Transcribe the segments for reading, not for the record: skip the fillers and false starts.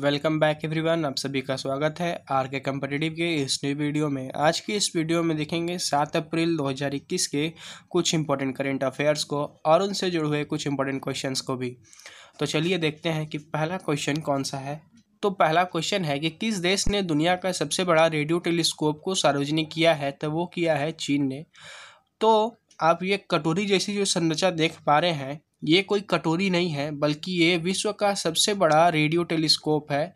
Welcome back everyone. आप सभी का स्वागत है आर के कॉम्पिटिटिव के इस न्यू वीडियो में। आज की इस वीडियो में देखेंगे 7 अप्रैल 2021 के कुछ इंपॉर्टेंट करंट अफेयर्स को और उनसे जुड़े हुए कुछ इंपॉर्टेंट क्वेश्चंस को भी। तो चलिए देखते हैं कि पहला क्वेश्चन कौन सा है। तो पहला क्वेश्चन है कि किस देश ने दुनिया का सबसे बड़ा रेडियो टेलीस्कोप को सार्वजनिक किया है। तो वो किया है चीन ने। तो आप ये कटोरी जैसी जो संरचना देख पा रहे हैं, ये कोई कटोरी नहीं है बल्कि ये विश्व का सबसे बड़ा रेडियो टेलीस्कोप है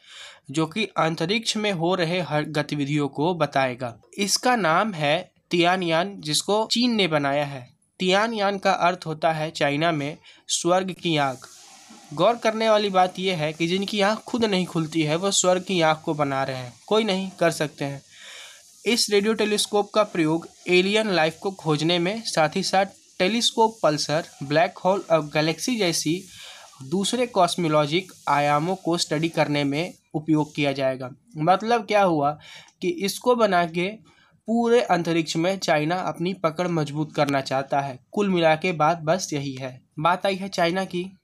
जो कि अंतरिक्ष में हो रहे हर गतिविधियों को बताएगा। इसका नाम है तियानयान, जिसको चीन ने बनाया है। तियानयान का अर्थ होता है चाइना में स्वर्ग की आँख। गौर करने वाली बात यह है कि जिनकी आँख खुद नहीं खुलती है वो स्वर्ग की आँख को बना रहे हैं। कोई नहीं कर सकते हैं। इस रेडियो टेलीस्कोप का प्रयोग एलियन लाइफ को खोजने में, साथ ही साथ टेलीस्कोप पल्सर, ब्लैक होल और गैलेक्सी जैसी दूसरे कॉस्मोलॉजिक आयामों को स्टडी करने में उपयोग किया जाएगा। मतलब क्या हुआ कि इसको बना के पूरे अंतरिक्ष में चाइना अपनी पकड़ मजबूत करना चाहता है। कुल मिला के बात बस यही है। बात आई है चाइना की,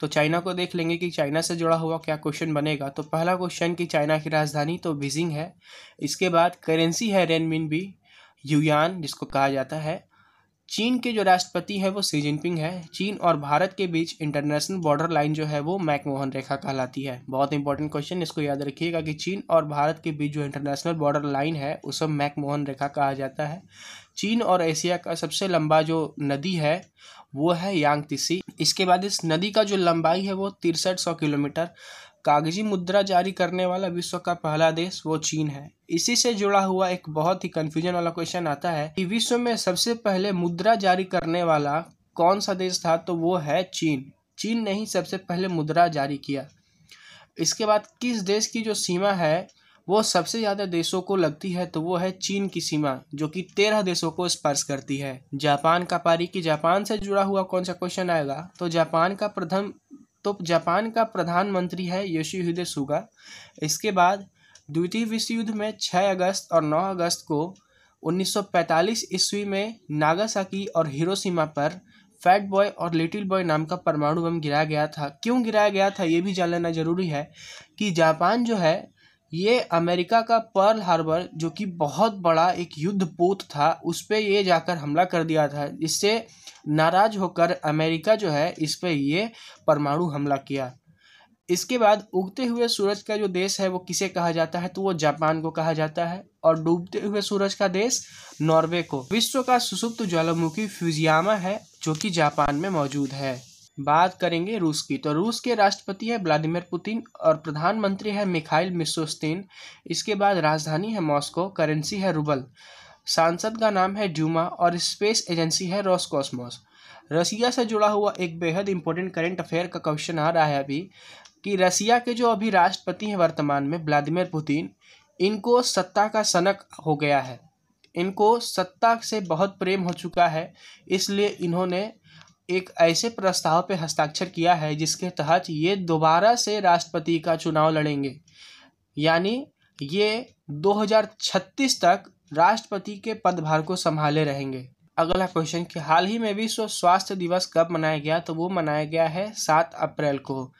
तो चाइना को देख लेंगे कि चाइना से जुड़ा हुआ क्या क्वेश्चन बनेगा। तो पहला क्वेश्चन कि चाइना की राजधानी तो बीजिंग है। इसके बाद करेंसी है रेनमिनबी, युआन जिसको कहा जाता है। चीन के जो राष्ट्रपति है वो शी जिनपिंग है। चीन और भारत के बीच इंटरनेशनल बॉर्डर लाइन जो है वो मैकमोहन रेखा कहलाती है। बहुत इंपॉर्टेंट क्वेश्चन, इसको याद रखिएगा कि चीन और भारत के बीच जो इंटरनेशनल बॉर्डर लाइन है उसे मैकमोहन रेखा कहा जाता है। चीन और एशिया का सबसे लंबा जो नदी है वो है यांगत्से। इसके बाद इस नदी का जो लंबाई है वो 6300 किलोमीटर। कागजी मुद्रा जारी करने वाला विश्व का पहला देश वो चीन है। इसी से जुड़ा हुआ एक बहुत ही कंफ्यूजन वाला क्वेश्चन आता है कि विश्व में सबसे पहले मुद्रा जारी करने वाला कौन सा देश था। तो वो है चीन। चीन ने ही सबसे पहले मुद्रा जारी किया। इसके बाद किस देश की जो सीमा है वो सबसे ज़्यादा देशों को लगती है, तो वो है चीन की सीमा, जो कि 13 देशों को स्पर्श करती है। जापान का पारी कि जापान से जुड़ा हुआ कौन सा क्वेश्चन आएगा। तो जापान का प्रधानमंत्री है योशिहिदे सुगा। इसके बाद द्वितीय विश्व युद्ध में 6 अगस्त और 9 अगस्त को 1945 ईस्वी में नागासाकी और हिरोशिमा पर फैट बॉय और लिटिल बॉय नाम का परमाणु बम गिराया गया था। क्यों गिराया गया था ये भी जान लेना जरूरी है कि जापान जो है ये अमेरिका का पर्ल हार्बर, जो कि बहुत बड़ा एक युद्ध पोत था, उस पर ये जाकर हमला कर दिया था। इससे नाराज होकर अमेरिका जो है इस पर ये परमाणु हमला किया। इसके बाद उगते हुए सूरज का जो देश है वो किसे कहा जाता है। तो वो जापान को कहा जाता है। और डूबते हुए सूरज का देश नॉर्वे को। विश्व का सुसुप्त ज्वालामुखी फ्यूजियामा है जो कि जापान में मौजूद है। बात करेंगे रूस की, तो रूस के राष्ट्रपति है व्लादिमीर पुतिन और प्रधानमंत्री है मिखाइल मिशोस्तिन। इसके बाद राजधानी है मॉस्को, करेंसी है रूबल, सांसद का नाम है ड्यूमा और स्पेस एजेंसी है रोसकॉस्मोस। रसिया से जुड़ा हुआ एक बेहद इंपॉर्टेंट करंट अफेयर का क्वेश्चन आ रहा है अभी कि रसिया के जो अभी राष्ट्रपति हैं वर्तमान में व्लादिमीर पुतिन, इनको सत्ता का सनक हो गया है। इनको सत्ता से बहुत प्रेम हो चुका है, इसलिए इन्होंने एक ऐसे प्रस्ताव पे हस्ताक्षर किया है जिसके तहत ये दोबारा से राष्ट्रपति का चुनाव लड़ेंगे। यानी ये 2036 तक राष्ट्रपति के पदभार को संभाले रहेंगे। अगला क्वेश्चन कि हाल ही में विश्व स्वास्थ्य दिवस कब मनाया गया। तो वो मनाया गया है 7 अप्रैल को।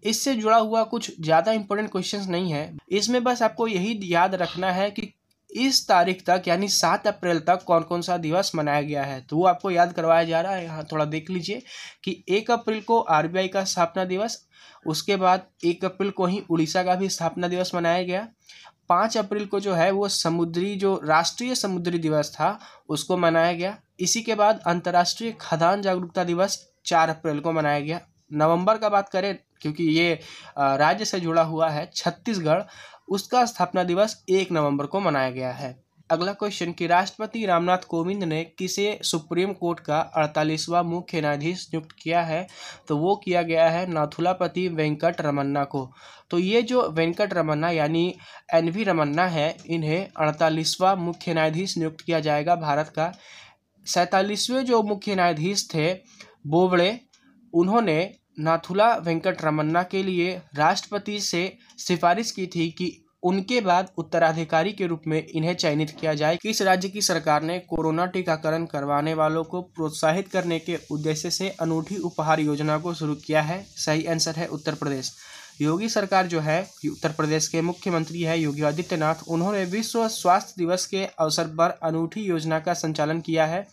इससे जुड़ा हुआ कुछ ज़्यादा इंपॉर्टेंट क्वेश्चंस नहीं है। इसमें बस आपको यही याद रखना है कि इस तारीख तक यानी 7 अप्रैल तक कौन कौन सा दिवस मनाया गया है। तो वो आपको याद करवाया जा रहा है। यहाँ थोड़ा देख लीजिए कि 1 अप्रैल को आरबीआई का स्थापना दिवस, उसके बाद 1 अप्रैल को ही उड़ीसा का भी स्थापना दिवस मनाया गया। 5 अप्रैल को जो है वो राष्ट्रीय समुद्री दिवस था उसको मनाया गया। इसी के बाद अंतर्राष्ट्रीय खदान जागरूकता दिवस 4 अप्रैल को मनाया गया। नवंबर का बात करें, क्योंकि ये राज्य से जुड़ा हुआ है छत्तीसगढ़, उसका स्थापना दिवस 1 नवंबर को मनाया गया है। अगला क्वेश्चन कि राष्ट्रपति रामनाथ कोविंद ने किसे सुप्रीम कोर्ट का 48वां मुख्य न्यायाधीश नियुक्त किया है। तो वो किया गया है नाथुलापति वेंकट रमन्ना को। तो ये जो वेंकट रमन्ना यानी एनवी रमन्ना है, इन्हें 48वां मुख्य न्यायाधीश नियुक्त किया जाएगा भारत का। 47वें जो मुख्य न्यायाधीश थे बोबड़े, उन्होंने नाथुला वेंकट रमन्ना के लिए राष्ट्रपति से सिफारिश की थी कि उनके बाद उत्तराधिकारी के रूप में इन्हें चयनित किया जाए। किस राज्य की सरकार ने कोरोना टीकाकरण करवाने वालों को प्रोत्साहित करने के उद्देश्य से अनूठी उपहार योजना को शुरू किया है। सही आंसर है उत्तर प्रदेश। योगी सरकार जो है, उत्तर प्रदेश के मुख्यमंत्री है योगी आदित्यनाथ, उन्होंने विश्व स्वास्थ्य दिवस के अवसर पर अनूठी योजना का संचालन किया है।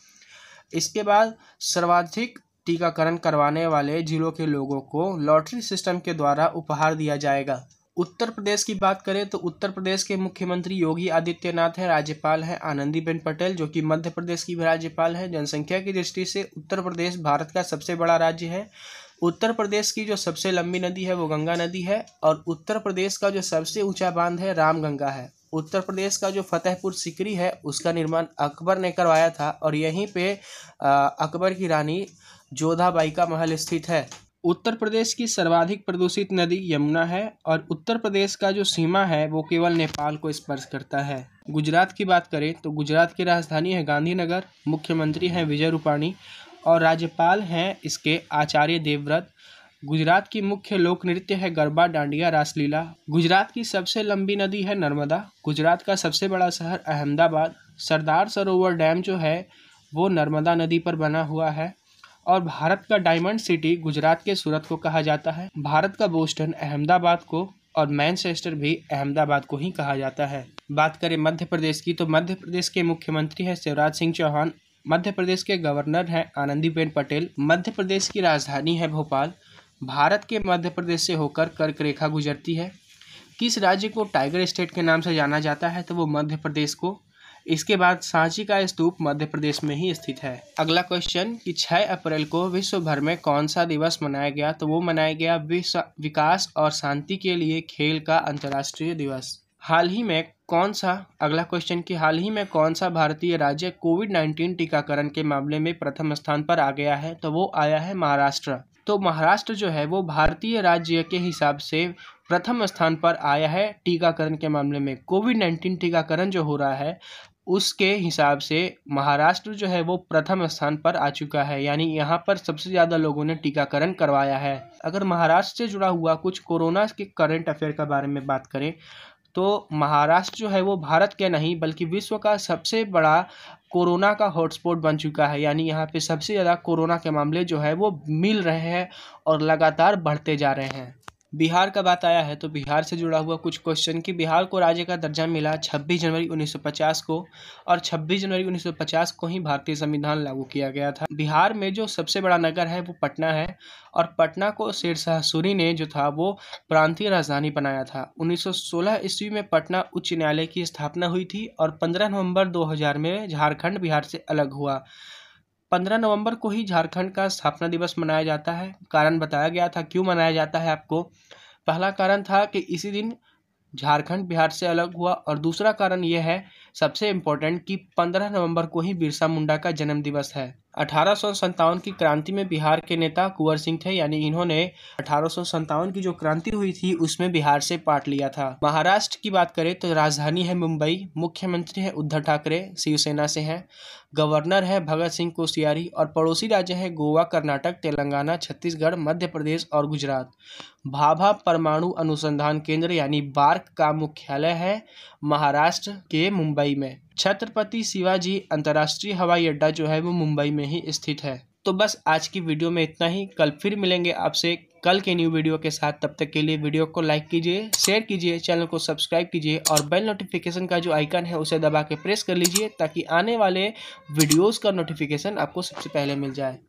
इसके बाद सर्वाधिक टीकाकरण करवाने वाले जिलों के लोगों को लॉटरी सिस्टम के द्वारा उपहार दिया जाएगा। उत्तर प्रदेश की बात करें तो उत्तर प्रदेश के मुख्यमंत्री योगी आदित्यनाथ है, राज्यपाल है आनंदीबेन पटेल जो कि मध्य प्रदेश की भी राज्यपाल है। जनसंख्या की दृष्टि से उत्तर प्रदेश भारत का सबसे बड़ा राज्य है। उत्तर प्रदेश की जो सबसे लंबी नदी है वो गंगा नदी है और उत्तर प्रदेश का जो सबसे ऊंचा बांध है रामगंगा है। उत्तर प्रदेश का जो फतेहपुर सीकरी है उसका निर्माण अकबर ने करवाया था और यहीं पे अकबर की रानी जोधाबाई का महल स्थित है। उत्तर प्रदेश की सर्वाधिक प्रदूषित नदी यमुना है और उत्तर प्रदेश का जो सीमा है वो केवल नेपाल को स्पर्श करता है। गुजरात की बात करें तो गुजरात की राजधानी है गांधीनगर, मुख्यमंत्री हैं विजय रूपाणी और राज्यपाल हैं इसके आचार्य देवव्रत। गुजरात की मुख्य लोक नृत्य है गरबा, डांडिया, रासलीला। गुजरात की सबसे लंबी नदी है नर्मदा। गुजरात का सबसे बड़ा शहर अहमदाबाद। सरदार सरोवर डैम जो है वो नर्मदा नदी पर बना हुआ है और भारत का डायमंड सिटी गुजरात के सूरत को कहा जाता है। भारत का बोस्टन अहमदाबाद को और मैनचेस्टर भी अहमदाबाद को ही कहा जाता है। बात करें मध्य प्रदेश की तो मध्य प्रदेश के मुख्यमंत्री हैं शिवराज सिंह चौहान। मध्य प्रदेश के गवर्नर हैं आनंदीबेन पटेल। मध्य प्रदेश की राजधानी है भोपाल। भारत के मध्य प्रदेश से होकर कर्क रेखा गुजरती है। किस राज्य को टाइगर स्टेट के नाम से जाना जाता है तो वो मध्य प्रदेश को। इसके बाद सांची का स्तूप मध्य प्रदेश में ही स्थित है। अगला क्वेश्चन कि 6 अप्रैल को विश्व भर में कौन सा दिवस मनाया गया तो वो मनाया गया विश्व विकास और शांति के लिए खेल का अंतर्राष्ट्रीय दिवस। हाल ही में कौन सा अगला क्वेश्चन कि हाल ही में कौन सा भारतीय राज्य कोविड-19 टीकाकरण के मामले में प्रथम स्थान पर आ गया है तो वो आया है महाराष्ट्र। तो महाराष्ट्र जो है वो भारतीय राज्य के हिसाब से प्रथम स्थान पर आया है टीकाकरण के मामले में। कोविड-19 टीकाकरण जो हो रहा है उसके हिसाब से महाराष्ट्र जो है वो प्रथम स्थान पर आ चुका है, यानी यहाँ पर सबसे ज़्यादा लोगों ने टीकाकरण करवाया है। अगर महाराष्ट्र से जुड़ा हुआ कुछ कोरोना के करंट अफेयर के बारे में बात करें तो महाराष्ट्र जो है वो भारत के नहीं बल्कि विश्व का सबसे बड़ा कोरोना का हॉटस्पॉट बन चुका है, यानी यहाँ पे सबसे ज़्यादा कोरोना के मामले जो है वो मिल रहे हैं और लगातार बढ़ते जा रहे हैं। बिहार का बात आया है तो बिहार से जुड़ा हुआ कुछ क्वेश्चन कि बिहार को राज्य का दर्जा मिला 26 जनवरी 1950 को और 26 जनवरी 1950 को ही भारतीय संविधान लागू किया गया था। बिहार में जो सबसे बड़ा नगर है वो पटना है और पटना को शेरशाह सूरी ने जो था वो प्रांतीय राजधानी बनाया था। 1916 ईस्वी में पटना उच्च न्यायालय की स्थापना हुई थी और 15 नवंबर 2000 में झारखंड बिहार से अलग हुआ। 15 नवंबर को ही झारखंड का स्थापना दिवस मनाया जाता है। कारण बताया गया था क्यों मनाया जाता है आपको। पहला कारण था कि इसी दिन झारखंड बिहार से अलग हुआ और दूसरा कारण यह है सबसे इम्पोर्टेंट कि 15 नवंबर को ही बिरसा मुंडा का जन्म दिवस है। 1857 की क्रांति में बिहार के नेता कुंवर सिंह थे, यानी इन्होंने 1857 की जो क्रांति हुई थी उसमें बिहार से पार्ट लिया था। महाराष्ट्र की बात करें तो राजधानी है मुंबई, मुख्यमंत्री है उद्धव ठाकरे, शिवसेना से हैं, गवर्नर है भगत सिंह कोश्यारी और पड़ोसी राज्य है गोवा, कर्नाटक, तेलंगाना, छत्तीसगढ़, मध्य प्रदेश और गुजरात। भाभा परमाणु अनुसंधान केंद्र यानी बार्क का मुख्यालय है महाराष्ट्र के मुंबई में। छत्रपति शिवाजी अंतर्राष्ट्रीय हवाई अड्डा जो है वो मुंबई में ही स्थित है। तो बस आज की वीडियो में इतना ही। कल फिर मिलेंगे आपसे कल के न्यू वीडियो के साथ। तब तक के लिए वीडियो को लाइक कीजिए, शेयर कीजिए, चैनल को सब्सक्राइब कीजिए और बेल नोटिफिकेशन का जो आइकन है उसे दबा के प्रेस कर लीजिए ताकि आने वाले वीडियोस का नोटिफिकेशन आपको सबसे पहले मिल जाए।